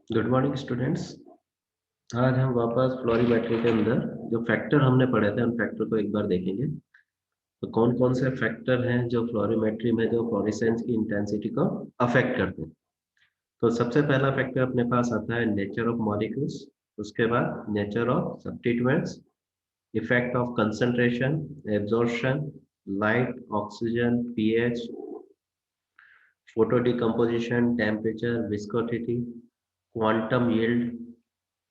Good morning students. आज हम वापस फ्लोरीमेट्री के अंदर जो फैक्टर हमने पढ़े थे उन फैक्टर को एक बार देखेंगे। तो कौन कौन से फैक्टर हैं जो फ्लोरीमेट्री में जो फ्लोरेसेंस की इंटेंसिटी को अफेक्ट करते हैं। तो सबसे पहला फैक्टर अपने पास आता है नेचर ऑफ मॉलिक्यूल्स। उसके बाद nature of substituents, effect of concentration, absorption, light, oxygen, pH, photo decomposition, temperature, viscosity, quantum yield,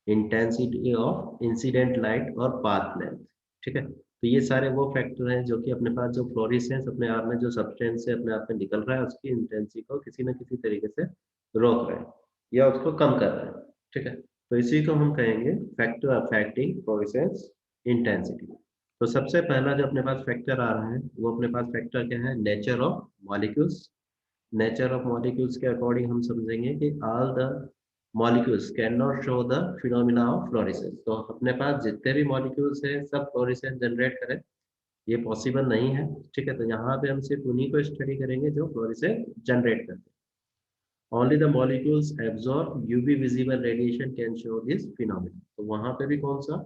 intensity of incident light और पाथ लेंथ। ठीक है, तो ये सारे वो फैक्टर हैं जो कि अपने पास जो फ्लोरेसेंस अपने आप में जो सब्सटेंस से अपने आप में निकल रहा है उसकी इंटेंसिटी को किसी न किसी तरीके से रोक रहे हैं या उसको कम कर रहे हैं। ठीक है, तो इसी को हम कहेंगे फैक्टर अफेक्टिंग फ्लोरेसेंस इंटेंसिटी। तो सबसे पहला जो अपने पास फैक्टर आ रहा है वो अपने पास फैक्टर क्या है, nature of molecules. Nature of molecules के अकॉर्डिंग हम समझेंगे कि all the molecules can not show the phenomena of fluorescence. तो अपने पास जितने भी मॉलिक्यूल्स हैं सब फ्लोरेसेंस जनरेट करें ये पॉसिबल नहीं है। ठीक है, तो यहाँ पे हम सिर्फ उन्हीं को स्टडी करेंगे जो फ्लोरेसेंस जनरेट करते हैं। Only the molecules absorb UV visible radiation can show this phenomena. तो वहां पे भी कौन सा,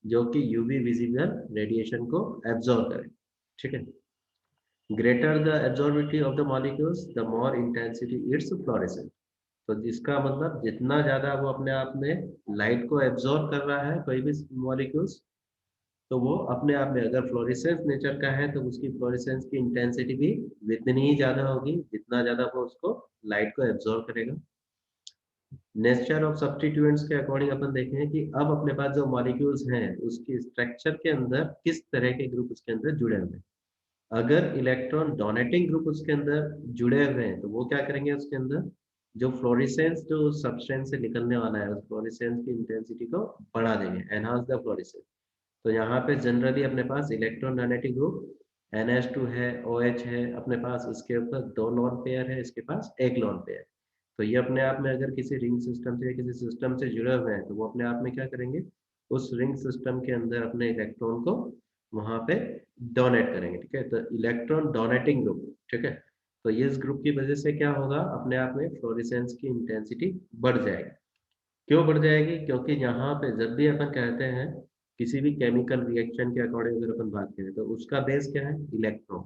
जो कि यूवी विजिबल रेडिएशन को एब्जॉर्ब करे। ठीक है, greater the absorbability of the molecules the more intensity its fluorescence. तो जिसका मतलब जितना ज्यादा वो अपने आप में लाइट को एब्जॉर्ब कर रहा है कोई भी मॉलिक्यूल्स, तो वो अपने आप में अगर फ्लोरेसेंस नेचर का है तो उसकी फ्लोरेसेंस की इंटेंसिटी भी उतनी ही ज्यादा होगी जितना ज्यादा वो उसको लाइट को एब्जॉर्ब करेगा। नेचर ऑफ सब्स्टिट्यूएंट्स के अकॉर्डिंग अपन देखें कि अब अपने पास जो मॉलिक्यूल्स हैं उसकी स्ट्रक्चर के अंदर किस तरह के ग्रुप उसके अंदर जुड़े हुए हैं। अगर इलेक्ट्रॉन डोनेटिंग ग्रुप उसके अंदर जुड़े हुए हैं तो वो क्या करेंगे, उसके अंदर जो फ्लोरेसेंस जो सब्सटेंस से निकलने वाला है उस फ्लोरेसेंस की इंटेंसिटी को बढ़ा देंगे, एनहांस द फ्लोरेसेंस। तो यहाँ पे जनरली अपने पास इलेक्ट्रॉन डोनेटिंग ग्रुप NH2 है, OH है अपने पास, इसके ऊपर दो लोन पेयर है, इसके पास एक लोन पेयर। तो ये अपने आप में अगर किसी रिंग सिस्टम से या किसी सिस्टम से जुड़े हुए हैं तो वो अपने आप में क्या करेंगे, उस रिंग सिस्टम के अंदर अपने इलेक्ट्रॉन को वहां पे डोनेट करेंगे। ठीक है, तो इलेक्ट्रॉन डोनेटिंग ग्रुप। ठीक है, तो ये इस ग्रुप की वजह से क्या होगा, अपने आप में फ्लोरेसेंस की इंटेंसिटी बढ़ जाएगी। क्यों बढ़ जाएगी, क्योंकि यहाँ पे जब भी अपन कहते हैं किसी भी केमिकल रिएक्शन के अकॉर्डिंग अगर अपन बात करें तो उसका बेस क्या है, इलेक्ट्रॉन।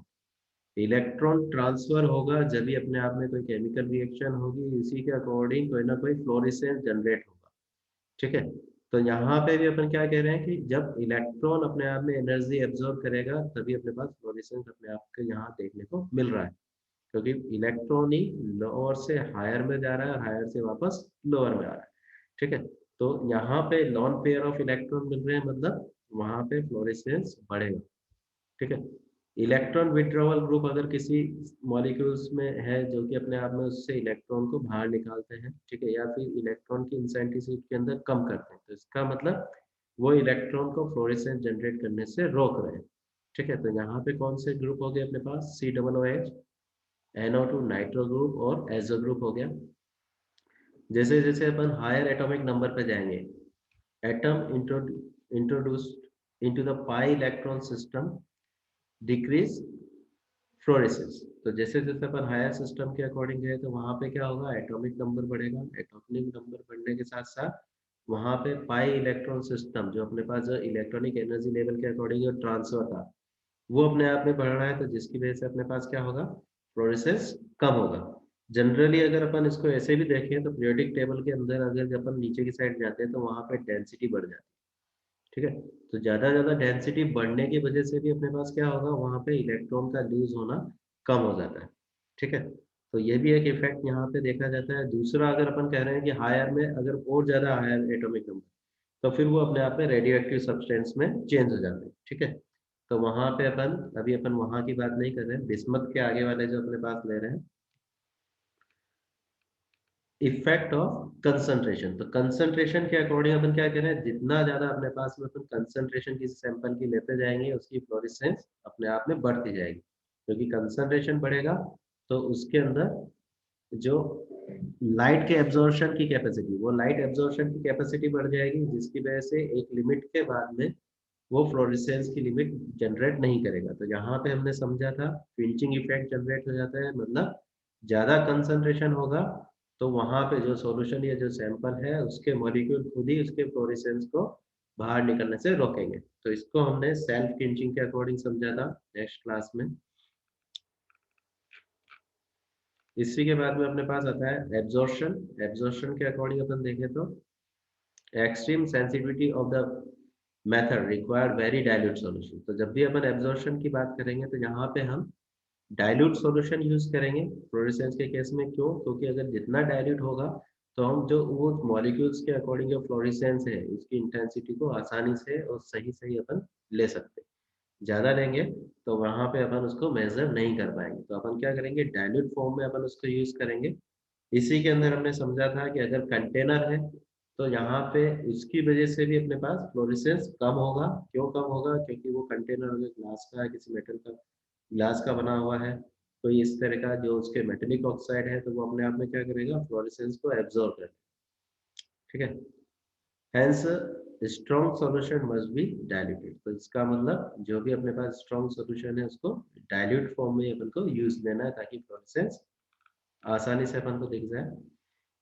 इलेक्ट्रॉन ट्रांसफर होगा जब भी अपने आप में कोई केमिकल रिएक्शन होगी, इसी के अकॉर्डिंग कोई ना कोई फ्लोरेसेंस जनरेट होगा। ठीक है, तो यहाँ पे भी अपन क्या कह रहे हैं कि जब इलेक्ट्रॉन अपने आप में एनर्जी एब्जॉर्ब करेगा तभी अपने पास फ्लोरेसेंस अपने आप के यहाँ देखने को मिल रहा है, क्योंकि इलेक्ट्रॉन ही लोअर से हायर में जा रहा है, हायर से वापस लोअर में आ रहा है। ठीक है, तो यहाँ पे लॉन पेयर ऑफ इलेक्ट्रॉन मिल रहे हैं, मतलब वहां पे फ्लोरेसेंस बढ़ेगा। ठीक है, इलेक्ट्रॉन विड्रॉवल ग्रुप अगर किसी मॉलिक्यूल्स में है जो कि अपने आप में उससे इलेक्ट्रॉन को बाहर निकालते हैं, ठीक है, या फिर इलेक्ट्रॉन की इंसेंटिसिटी के अंदर कम करते हैं, तो इसका मतलब वो इलेक्ट्रॉन को फ्लोरेसेंस जनरेट करने से रोक रहे हैं। ठीक है, तो यहाँ पे कौन से ग्रुप हो गए अपने पास, COOH, NO2 नाइट्रो ग्रुप और एजो ग्रुप हो गया। जैसे जैसे अपन हायर एटॉमिक नंबर पे जाएंगे, atom introduced into the pi electron system decrease fluorescence. तो जैसे जैसे अपन हायर सिस्टम के अकॉर्डिंग गए तो वहां पे क्या होगा, एटॉमिक नंबर बढ़ेगा। एटॉमिक नंबर बढ़ने के साथ साथ वहां पे पाई इलेक्ट्रॉन सिस्टम जो अपने पास जो इलेक्ट्रॉनिक एनर्जी लेवल के अकॉर्डिंग जो ट्रांसफर था वो अपने आप में बढ़ रहा है, तो जिसकी वजह से अपने पास क्या होगा, फ्लोरेसेंस कम होगा। जनरली अगर अपन इसको ऐसे भी देखें तो पीरियोडिक टेबल के अंदर अगर जब अपन नीचे की साइड जाते हैं तो वहां पे डेंसिटी बढ़ जाती है। ठीक है, तो ज्यादा ज्यादा डेंसिटी बढ़ने की वजह से भी अपने पास क्या होगा, वहां पे इलेक्ट्रॉन का लूज होना कम हो जाता है। ठीक है, तो ये भी एक इफेक्ट यहाँ पे देखा जाता है। दूसरा, अगर अपन कह रहे हैं कि हायर में अगर और ज्यादा हायर एटॉमिक नंबर, तो फिर वो अपने आप में रेडियो एक्टिव सब्सटेंस में चेंज हो जाते हैं। ठीक है, तो वहां पे अपन अभी अपन वहां की बात नहीं कर रहे हैं, बिस्मथ के आगे वाले जो अपने पास ले रहे हैं, इफेक्ट ऑफ कंसंट्रेशन। तो कंसंट्रेशन के अकॉर्डिंग अपन क्या कह रहे हैं, जितना ज्यादा अपने पास में अपन कंसंट्रेशन किसी सैंपल की लेते जाएंगे उसकी फ्लोरेसेंस अपने आप में बढ़ती जाएगी, क्योंकि कंसंट्रेशन बढ़ेगा तो उसके अंदर जो लाइट के एब्जॉर्प्शन की कैपेसिटी, वो लाइट एब्जॉर्प्शन की कैपेसिटी बढ़ जाएगी, जिसकी वजह से एक लिमिट के बाद में वो फ्लोरेसेंस की लिमिट जनरेट नहीं करेगा। तो यहाँ पे हमने समझा था पिंचिंग इफेक्ट जनरेट हो जाता है, मतलब ज्यादा कंसंट्रेशन होगा तो वहां पे जो सॉल्यूशन या जो सैंपल है उसके मॉलिक्यूल खुद ही उसके फ्लोरेसेंस को बाहर निकलने से रोकेंगे। तो इसको हमने सेल्फ क्विंचिंग के अकॉर्डिंग समझा था नेक्स्ट क्लास में। इसी के बाद में अपने पास आता है एब्जॉर्प्शन। एब्जॉर्प्शन के अकॉर्डिंग अपन देखें तो extreme sensitivity of the method require very dilute solution. तो जब भी अपन एब्जॉर्प्शन की बात करेंगे तो यहाँ पे हम डाइल्यूट सॉल्यूशन यूज करेंगे फ्लोरेसेंस के केस में। क्यों? क्योंकि अगर जितना डाइल्यूट होगा तो हम जो वो मॉलिक्यूल्स के अकॉर्डिंग जो फ्लोरेसेंस है उसकी इंटेंसिटी को आसानी से और सही सही अपन ले सकते हैं। ज्यादा लेंगे तो वहां पे अपन उसको मेजर नहीं कर पाएंगे, तो अपन क्या करेंगे, डाइल्यूट फॉर्म में अपन उसको यूज करेंगे। इसी के अंदर हमने समझा था कि अगर कंटेनर है तो यहाँ पे उसकी वजह से भी अपने पास फ्लोरेसेंस कम होगा। क्यों कम होगा? क्योंकि वो कंटेनर अगर ग्लास का है, किसी मेटल का ग्लास का बना हुआ है, कोई इस तरह का जो उसके मेटेलिक ऑक्साइड है, तो वो अपने आप में क्या करेगा, फ्लोरेसेंस को एब्जॉर्ब करेगा। ठीक है। Hence, strong solution must be diluted। तो इसका मतलब जो भी अपने पास strong solution है उसको dilute form में अपन को यूज लेना है ताकि फ्लोरेसेंस आसानी से अपन को दिख जाए।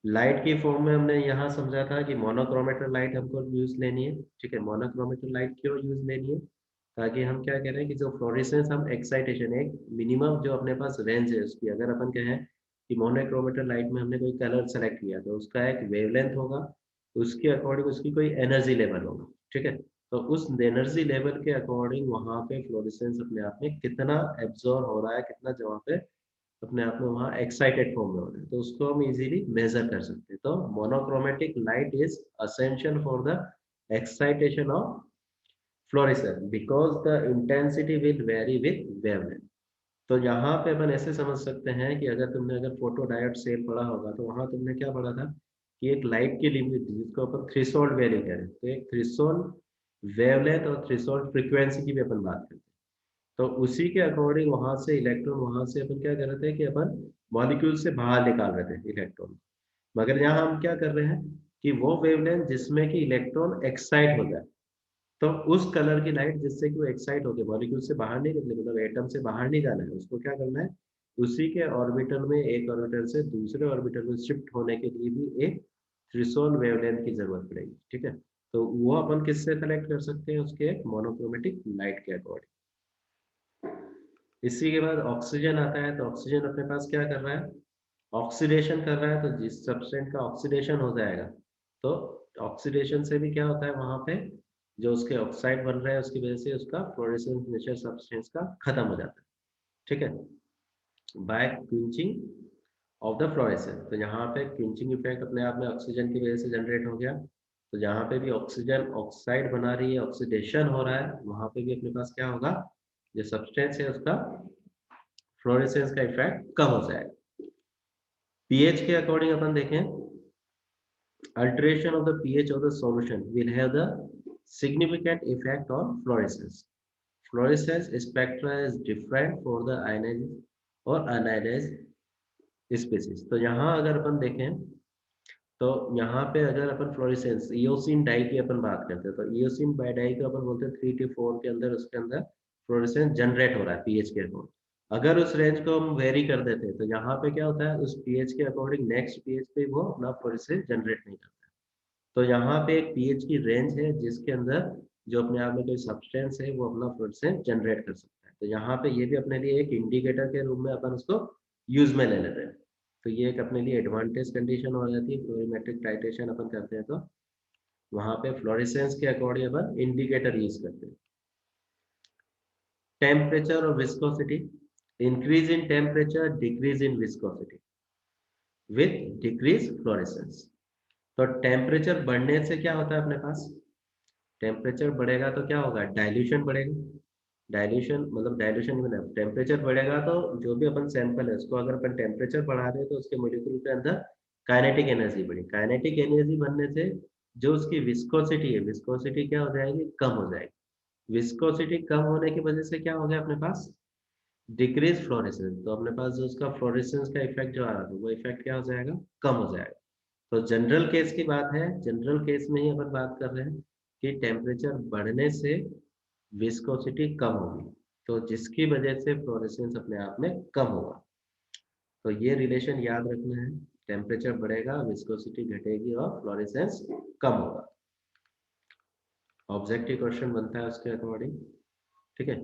लाइट की फॉर्म में हमने यहाँ समझा था कि मोनोक्रोमेटर लाइट हमको यूज लेनी है। ठीक है, मोनोक्रोमेटर लाइट क्यों यूज लेनी है? ताकि हम क्या कह रहे हैं कि जो फ्लोरेसेंस हम एक्साइटेशन, एक मिनिमम जो अपने पास रेंज है उसकी, अगर अपन कहें कि मोनोक्रोमेटर लाइट में हमने कोई कलर सेलेक्ट किया तो उसका एक वेवलेंथ होगा, उसके अकॉर्डिंग उसकी कोई एनर्जी लेवल होगा। ठीक है, तो उस एनर्जी लेवल के अकॉर्डिंग वहां पे फ्लोरेसेंस अपने आप में कितना एब्जॉर्ब हो रहा है, कितना जहाँ पे अपने आप में वहाँ एक्साइटेड फॉर्म में हो रहा है, तो उसको हम इजीली मेजर कर सकते हैं। तो monochromatic light is essential for the excitation of fluorescence because the intensity will very with wavelength. तो यहाँ पे अपन ऐसे समझ सकते हैं कि अगर तुमने अगर फोटो डायोड सेल पढ़ा होगा तो वहां तुमने क्या पढ़ा था कि एक लाइट की लिमिट जिसको अपन थ्रेशोल्ड वैल्यू कह रहे हैं, तो एक थ्रेशोल्ड वेवलेंथ और थ्रेशोल्ड फ्रीक्वेंसी की भी अपन बात करते हैं। तो उसी के अकॉर्डिंग वहां से इलेक्ट्रॉन, वहां से अपन क्या कर रहे थे कि अपन मॉलिक्यूल से बाहर निकाल रहे थे इलेक्ट्रॉन। मगर यहाँ हम क्या कर रहे हैं कि वो वेवलेंथ जिसमें कि इलेक्ट्रॉन एक्साइट हो जाए, तो उस कलर की लाइट जिससे कि वो एक्साइट हो गए, मॉलिक्यूल से बाहर नहीं निकले, मतलब एटम से बाहर नहीं जाना है, उसको क्या करना है, उसी के ऑर्बिटल में, एक ऑर्बिटल से दूसरे ऑर्बिटल में शिफ्ट होने के लिए भी एक थ्रेशोल्ड वेवलेंथ की जरूरत पड़ेगी। ठीक है, तो वो अपन किससे सेलेक्ट कर सकते हैं, उसके एक मोनोक्रोमेटिक लाइट के अकॉर्डिंग। इसी के बाद ऑक्सीजन आता है। तो ऑक्सीजन अपने पास क्या कर रहा है, ऑक्सीडेशन कर रहा है। तो जिस सब्सटेंस का ऑक्सीडेशन हो जाएगा, तो ऑक्सीडेशन से भी क्या होता है, वहां पे जो उसके ऑक्साइड बन रहा है उसकी वजह से उसका फ्लोरेसेंस नेचर सब्सटेंस का खत्म हो जाता है। ठीक है, by quenching of the fluorescence. तो यहाँ पे क्विंचिंग इफेक्ट अपने आप में ऑक्सीजन की वजह से जनरेट हो गया। तो जहाँ पे भी ऑक्सीजन ऑक्साइड बना रही है, ऑक्सीडेशन हो रहा है, वहां पे भी अपने पास क्या होगा, जो सब्सटेंस है उसका फ्लोरेसेंस का इफेक्ट कम हो जाएगा। पीएच के अकॉर्डिंग अपन देखें, alteration of the pH of the solution will have the significant effect on fluorescence. Fluorescence spectra is different for the ionized और अनाइनाइज्ड स्पीसीज। तो यहाँ अगर अपन देखें तो यहाँ पे अगर अपन फ्लोरेसेंस ईओसिन डाई की अपन बात करते हैं, तो ईओसिन बाई डाई को अपन बोलते हैं 3 to 4 के अंदर, उसके अंदर फ्लोरेसेंस जनरेट हो रहा है पीएच के अकॉर्डिंग। अगर उस रेंज को हम वेरी कर देते हैं तो यहाँ पे क्या होता है, उस पीएच के अकॉर्डिंग नेक्स्ट पीएच पे वो अपना फ्लोरेसेंस जनरेट नहीं करता। तो यहाँ पे एक पीएच की रेंज है जिसके अंदर जो अपने आप में कोई सब्सटेंस है वो अपना फ्लोरेसेंस जनरेट कर सकता है। तो यहाँ पे ये भी अपने लिए एक इंडिकेटर के रूप में अपन उसको यूज में ले लेते हैं। तो ये एक अपने लिए एडवांटेज कंडीशन हो जाती है। फ्लोरीमेट्रिक टाइट्रेशन अपन करते हैं तो वहां पे फ्लोरेसेंस के अकॉर्डिंग अपन इंडिकेटर यूज करते हैं। टेम्परेचर और viscosity, increase in temperature decrease in viscosity with decrease fluorescence. तो टेम्परेचर बढ़ने से क्या होता है अपने पास, टेम्परेचर बढ़ेगा तो क्या होगा, डाइल्यूशन बढ़ेगा। डाइल्यूशन मतलब डाइल्यूशन में टेम्परेचर बढ़ेगा तो जो भी अपन सैंपल है उसको अगर अपन टेम्परेचर बढ़ा दें तो उसके मॉलिक्यूल के अंदर काइनेटिक एनर्जी बढ़ी। काइनेटिक एनर्जी बनने से जो उसकी विस्कोसिटी है, विस्कोसिटी क्या हो जाएगी, कम हो जाएगी। विस्कोसिटी कम होने की वजह से क्या हो गया अपने पास, डिक्रीज फ्लोरेसेंस। तो अपने पास जो उसका फ्लोरेसेंस का इफेक्ट जो आ रहा था वो इफेक्ट क्या हो जाएगा, कम हो जाएगा। तो जनरल केस की बात है, जनरल केस में ही अपन बात कर रहे हैं कि टेम्परेचर बढ़ने से विस्कोसिटी कम होगी, तो जिसकी वजह से फ्लोरेसेंस अपने आप में कम होगा। तो ये रिलेशन याद रखना है टेम्परेचर बढ़ेगा, विस्कोसिटी घटेगी और फ्लोरेसेंस कम होगा। ऑब्जेक्टिव क्वेश्चन बनता है उसके अकॉर्डिंग, ठीक है।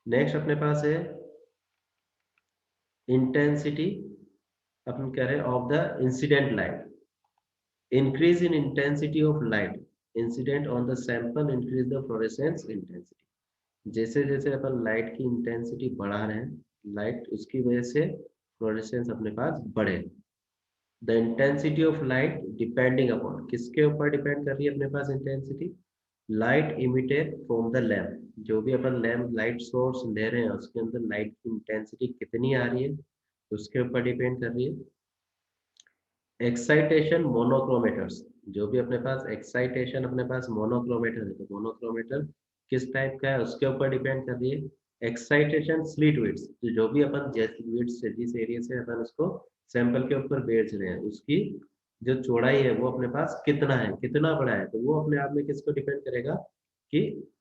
नेक्स्ट अपने पास है इंटेंसिटी, अपन कह रहे हैं of the incident light. Increase in intensity of light incident on the sample increase the fluorescence intensity. जैसे जैसे अपन लाइट की इंटेंसिटी बढ़ा रहे हैं, लाइट उसकी वजह से फ्लोरेसेंस अपने पास बढ़े। The intensity of light depending upon, किसके ऊपर डिपेंड कर रही है अपने पास intensity? Light emitted from the lamp. जो भी अपन लैम्प लाइट सोर्स ले रहे हैं उसके अंदर लाइट की इंटेंसिटी कितनी आ रही है, उसके ऊपर डिपेंड कर रही है। एक्साइटेशन मोनोक्रोमेटर्स, जो भी अपने पास एक्साइटेशन अपने पास मोनोक्रोमेटर है, तो मोनोक्रोमेटर किस टाइप का है उसके ऊपर डिपेंड कर रही है। एक्साइटेशन स्लिट विड्थ, जो भी अपन जिस विड्थ से, जिस एरिया से अपन उसको सैंपल के ऊपर बेच रहे हैं, उसकी जो चौड़ाई है वो अपने पास कितना है, कितना बड़ा है, तो वो अपने आप में किसको डिपेंड करेगा कि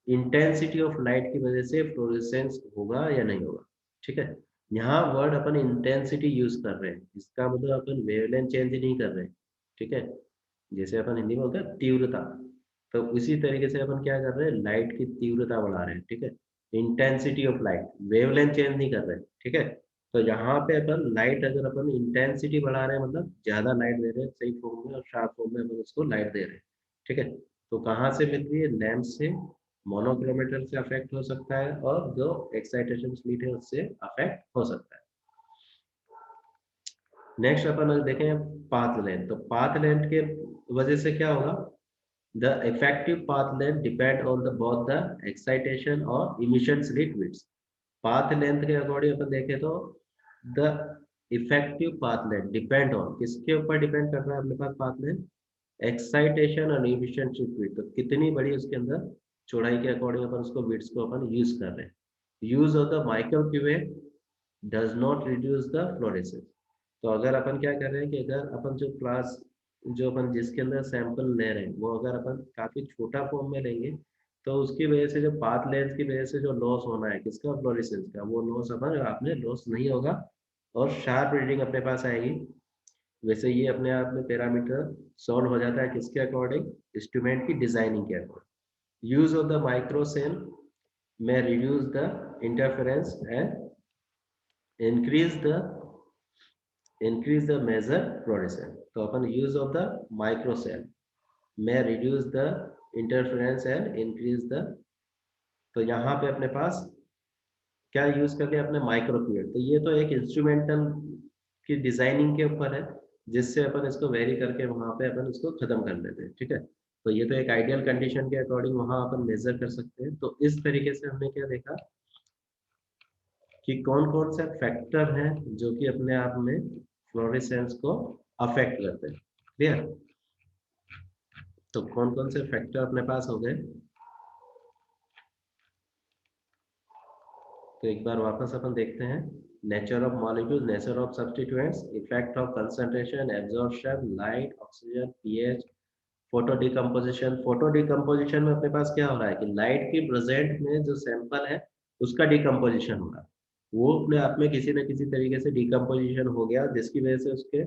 इंटेंसिटी ऑफ लाइट की वजह से फ्लोरेसेंस होगा या नहीं होगा, ठीक है। यहाँ वर्ड अपन इंटेंसिटी यूज कर रहे हैं, इसका मतलब अपन वेवलेंथ चेंज नहीं कर रहे हैं, ठीक है। जैसे अपन हिंदी में बोलते हैं तीव्रता, तो उसी तरीके से अपन क्या कर रहे हैं, लाइट की तीव्रता बढ़ा रहे हैं, ठीक है। Intensity of light, wavelength change नहीं कर रहे हैं, ठीक है। तो यहाँ पे अपन लाइट, अगर अपन इंटेंसिटी बढ़ा रहे हैं मतलब ज्यादा लाइट दे रहे हैं, सही फॉर्म में और शार्प फॉर्म में अपन उसको लाइट दे रहे हैं, ठीक है। तो कहाँ से मिल रही है? लैंप से, मोनोक्रोमेटर से अफेक्ट हो सकता है, और जो एक्साइटेशन स्लिट है उससे अफेक्ट हो सकता है। नेक्स्ट अपन अगर देखें पाथ लेंथ, तो पाथ लेंथ के वजह से क्या होगा? The effective path length depend on the both the excitation और emission slit width. Path length के अकॉर्डिंग अपन देखें तो the effective path length depend on, किसके ऊपर डिपेंड कर रहा है अपने पास पाथ लेंथ? एक्साइटेशन और इमिशन स्लिट विड्थ, तो कितनी बड़ी उसके अंदर चौड़ाई के अकॉर्डिंग अपन उसको विड्थ को अपन यूज कर रहे हैं। Use of the microcuvette does not reduce the fluorescence. तो अगर अपन क्या कर रहे हैं कि अगर अपन जो क्लास, जो अपन जिसके अंदर सैंपल ले रहे हैं वो अगर अपन काफी छोटा फॉर्म में लेंगे, तो उसकी वजह से जो पाथ लेंथ की वजह से जो लॉस होना है किसका? फ्लोरेसेंस का, वो लॉस अपन आपने लॉस नहीं होगा और शार्प रीडिंग अपने पास आएगी। वैसे ये अपने आप में पैरामीटर सॉल्व हो जाता है किसके अकॉर्डिंग? इंस्ट्रूमेंट की डिजाइनिंग के according. Use of the micro cell में reduce the interference and increase the measure fluorescence। तो अपन use of the micro cell में reduce the interference and increase the, तो यहाँ पे अपने पास क्या यूज करके अपने माइक्रोक्यूवेट, तो ये तो एक इंस्ट्रूमेंटल की डिजाइनिंग के ऊपर है, जिससे अपन इसको वेरी करके वहां पे अपन इसको खत्म कर लेते हैं, ठीक है। तो ये तो एक आइडियल कंडीशन के अकॉर्डिंग वहां अपन मेजर कर सकते हैं। तो इस तरीके से हमने क्या देखा कि कौन कौन से फैक्टर हैं जो कि अपने आप में फ्लोरेसेंस को अफेक्ट करते हैं, क्लियर। तो कौन कौन से फैक्टर अपने पास हो गए, तो एक बार वापस अपन देखते हैं। Nature of molecule, nature of substituents, effect of concentration, absorption, light, oxygen, pH, photo decomposition. Photo decomposition में अपने पास क्या हो रहा है कि लाइट की प्रेजेंट में जो सैंपल है उसका डिकम्पोजिशन हो रहा है, वो अपने आप में किसी न किसी तरीके से डिकम्पोजिशन हो गया, जिसकी वजह से उसके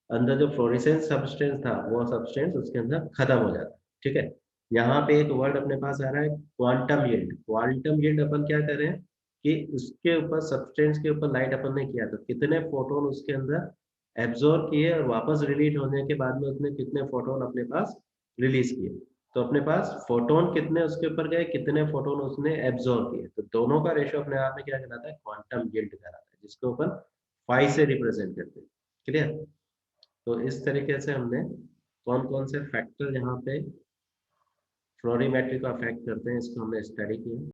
अंदर जो फ्लोरेसेंस सब्सटेंस था वो सब्सटेंस उसके अंदर खत्म हो जाता है, ठीक है। यहाँ पे एक वर्ड अपने पास आ रहा है क्वांटम यील्ड। क्वांटम यील्ड अपन क्या कर रहे हैं कि उसके ऊपर सब्सटेंस के ऊपर लाइट अपन ने किया तो कितने फोटोन उसके अंदर एब्जॉर्ब किए और वापस रिलीज होने के बाद में उसने कितने फोटोन अपने पास रिलीज किए। तो अपने पास फोटोन कितने उसके ऊपर गए, कितने फोटोन उसने एब्जॉर्ब किए, तो दोनों का रेशियो अपने आप में क्या कहलाता है? क्वांटम यील्ड कहलाता है, जिसको अपन फाई से रिप्रेजेंट करते हैं, क्लियर। तो इस तरीके से हमने कौन कौन से फैक्टर यहाँ पे फ्लोरीमेट्री को अफेक्ट करते हैं इसको हमने स्टडी किया।